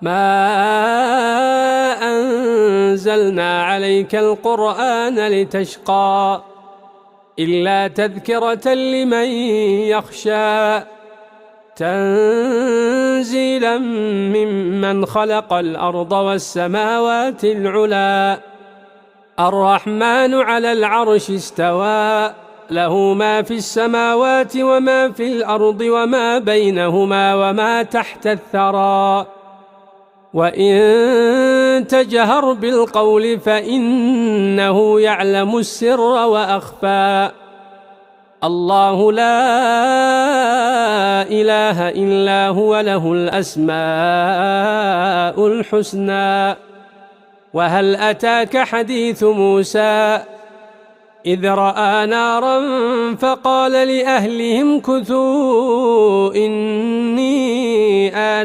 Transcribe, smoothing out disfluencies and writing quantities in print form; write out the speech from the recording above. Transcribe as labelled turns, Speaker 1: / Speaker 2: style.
Speaker 1: ما أنزلنا عليك القرآن لتشقى إلا تذكرة لمن يخشى تنزيلا ممن خلق الأرض والسماوات العلى الرحمن على العرش استوى له ما في السماوات وما في الأرض وما بينهما وما تحت الثرى وإن تجهر بالقول فإنه يعلم السر وأخفى الله لا إله إلا هو له الأسماء الحسنى وهل أتاك حديث موسى إذ رأى نارا فقال لأهلهم كثوا إني